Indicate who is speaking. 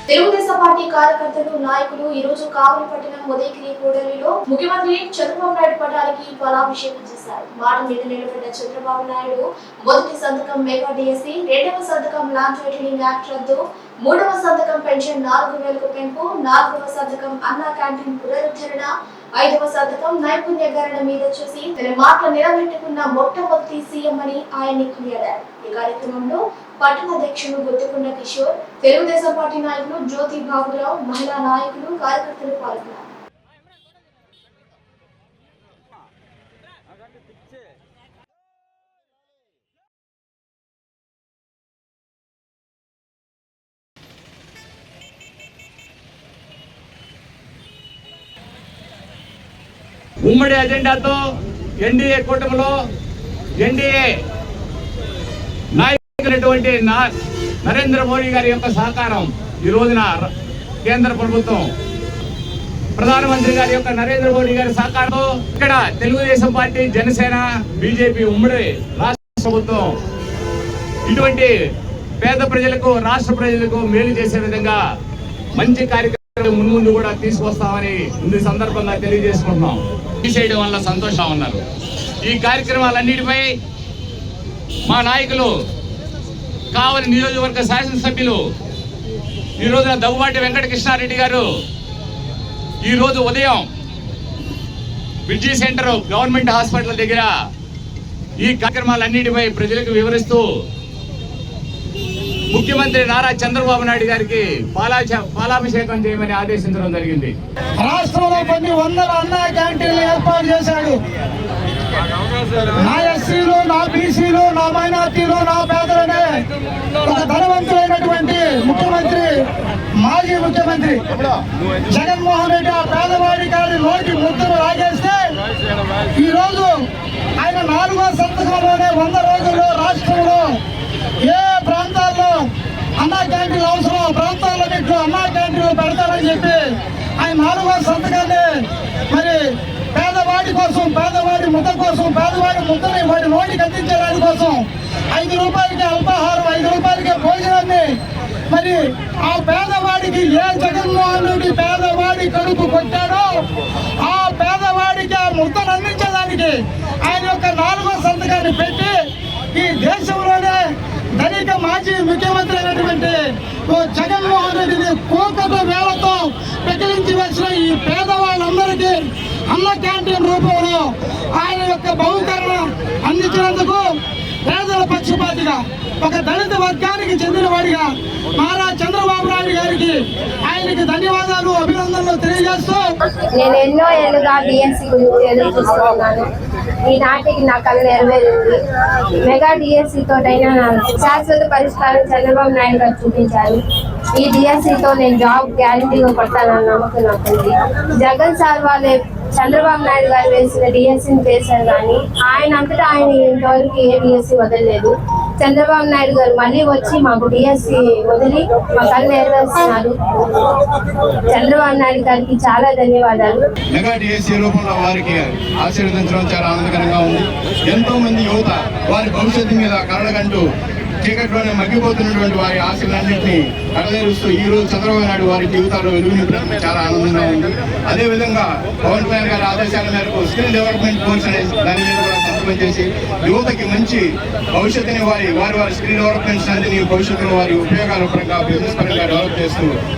Speaker 1: Telugu Desam party కార్యకర్తలు నాయకులు ఈ రోజు కావలిపట్నం ఉదయగిరి కూడలిలో ముఖ్యమంత్రి చంద్రబాబు నాయుడు పటానికి పాలాభిషేకం చేశారు. మాట మీద నిలబడ్డ చంద్రబాబు నాయుడు మొదటి సంతకం మెగా డిఎస్సి, రెండవ సంతకం ల్యాండ్ టైటిలింగ్ యాక్ట్ రద్దు, మూడవ సంతకం పెన్షన్ 4000కు పెంపు, నాలుగవ సంతకం అన్నా క్యాంటీన్ పునరుద్ధరణ, ఐదవ సంతకం నైపుణ్యకరణ మీద చూసి తన మాటలు నిలబెట్టుకున్న మొట్టమొదటి సీఎం అని ఆయన్ని కొనియాడారు. ఈ కార్యక్రమంలో పట్టణ అధ్యక్షుడు గుత్తుకొండ కిషోర్, తెలుగుదేశం పార్టీ నాయకులు జ్యోతి బాబురావు, మహిళా నాయకులు, కార్యకర్తలు పాల్గొన్నారు.
Speaker 2: ఉమ్మడి అజెండాతో ఎన్డీఏ కూటమిలో ఎన్డీఏ నాయకులైనటువంటి నరేంద్ర మోడీ గారి యొక్క సహకారం ఈ రోజున కేంద్ర ప్రభుత్వం ప్రధానమంత్రి గారి యొక్క నరేంద్ర మోడీ గారి సహకారంతో ఇక్కడ తెలుగుదేశం పార్టీ, జనసేన, బీజేపీ ఉమ్మడి రాష్ట్ర ప్రభుత్వం ఇటువంటి పేద ప్రజలకు, రాష్ట్ర ప్రజలకు మేలు చేసే విధంగా మంచి కార్యక్రమం ముందు కూడా తీసుకొస్తామని ఈ సందర్భంగా తెలియజేసుకుంటున్నాం. తీసేయడం వల్ల సంతోషంగా ఉన్నారు. ఈ కార్యక్రమాలన్నిటిపై మా నాయకులు, కావలి నియోజకవర్గ శాసనసభ్యులు ఈ రోజున దగ్గుబాటి వెంకటకృష్ణారెడ్డి గారు ఈ రోజు ఉదయం బ్రిడ్జి సెంటర్ గవర్నమెంట్ హాస్పిటల్ దగ్గర ఈ కార్యక్రమాలన్నిటిపై ప్రజలకు వివరిస్తూ ముఖ్యమంత్రి నారా చంద్రబాబు నాయుడు గారికి పాలాభిషేకం చేయమని ఆదేశించడం జరిగింది.
Speaker 3: రాష్ట్రంలో కొన్ని వందల అన్నా క్యాంటీన్లు ఏర్పాటు చేశాడు. నా ఎస్సీలు, నా బీసీలు, నా మైనార్టీలు, నా పేదలనే ఒక ధనవంతులైనటువంటి ముఖ్యమంత్రి, మాజీ ముఖ్యమంత్రి జగన్మోహన్ రెడ్డి ఆ పేదవాడి గారి నోటి ముద్దను లాగేస్తే ఈరోజు ఆయన 4వ సంతకంలోనే 100 రోజుల్లో రాష్ట్రంలో ఏ ప్రాంతాల్లో అన్నా క్యాంటీన్లు అవసరం ఆ ప్రాంతాల్లో మీకు అన్నా క్యాంటీన్లు పెడతారని చెప్పి ఆయన 4వ సంతకాన్ని మరి పేదవాడి కోసం, పేదవాడి ముద్ద కోసం, పేదవాడి ముద్దని వాడి నోటికి అందించడానికి కోసం 5 రూపాయలకి అల్పాహారం, 5 రూపాయలకి భోజనాన్ని మరి ఆ పేదవాడికి ఏ జగన్మోహన్ రెడ్డి పేదవాడి కడుపు కొట్టాడో ఆ పేదవాడికి ఆ ముద్దను అందించడానికి ఆయన యొక్క 4వ సంతకాన్ని పెట్టి ఈ దేశంలోనే ధనిక మాజీ ముఖ్యమంత్రి అయినటువంటి జగన్మోహన్ రెడ్డిని కోకట వేలతో పెకిలించి వచ్చిన ఈ పేదవాళ్ళందరికీ అన్న క్యాంటీన్ రూపంలో ఆయన యొక్క బహుకరణ అందించినందుకు పేదల పక్షపాతిగా, ఒక దళిత వర్గానికి చెందినవాడిగా నారా చంద్రబాబు నాయుడు గారికి ఆయనకి ధన్యవాదాలు, అభినందనలు తెలియజేస్తూ
Speaker 4: నేను ఎన్నో ఏళ్ళుగా డిఎస్సి గురించి ఎదురు చూస్తున్నాను. ఈనాటికి నా కళ నెరవేరింది. మెగా డిఎస్సి తోటైనా శాశ్వత పరిష్కారం చంద్రబాబు నాయుడు గారు చూపించారు. ఈ డిఎస్సితో నేను జాబ్ గ్యారంటీగా కొట్టానని నమ్మకం నాకుంది. జగన్ సార్ వాళ్ళే చంద్రబాబు నాయుడు గారు వేసిన డిఎస్సిని చేశారు, కానీ ఆయన అంతటా ఆయన ఇంతవరకు ఏ డిఎస్సి వదలలేదు. చంద్రబాబు నాయుడు గారు మళ్ళీ వచ్చి మాకు డిఎస్సి వదిలి మా కళ్ళు నెరవేరుస్తున్నారు. చంద్రబాబు నాయుడు గారికి చాలా ధన్యవాదాలు.
Speaker 5: మెగా డిఎస్సి రూపంలో వారికి ఆశీర్వదించడం చాలా ఆనందకరంగా ఉంది. ఎంతో మంది యువత వారి భవిష్యత్తు మీద కలగంటూ చీకట్లోనే మగ్గిపోతున్నటువంటి వారి ఆశలన్నింటినీ కడదేరుస్తూ ఈ రోజు చంద్రబాబు నాయుడు వారి జీవితాల్లో వెలుగునింపడం చాలా ఆనందంగా ఉంది. అదేవిధంగా పవన్ కళ్యాణ్ గారి ఆదేశాల మేరకు స్కిల్ డెవలప్మెంట్ కోర్స్ అనే దాని మీద కూడా సంతకం చేసి యువతకి మంచి భవిష్యత్తుని వారి స్కిల్ డెవలప్మెంట్స్ అనేది భవిష్యత్తులో వారి ఉపయోగాల పరంగా, బిజినెస్ పరంగా డెవలప్ చేస్తూ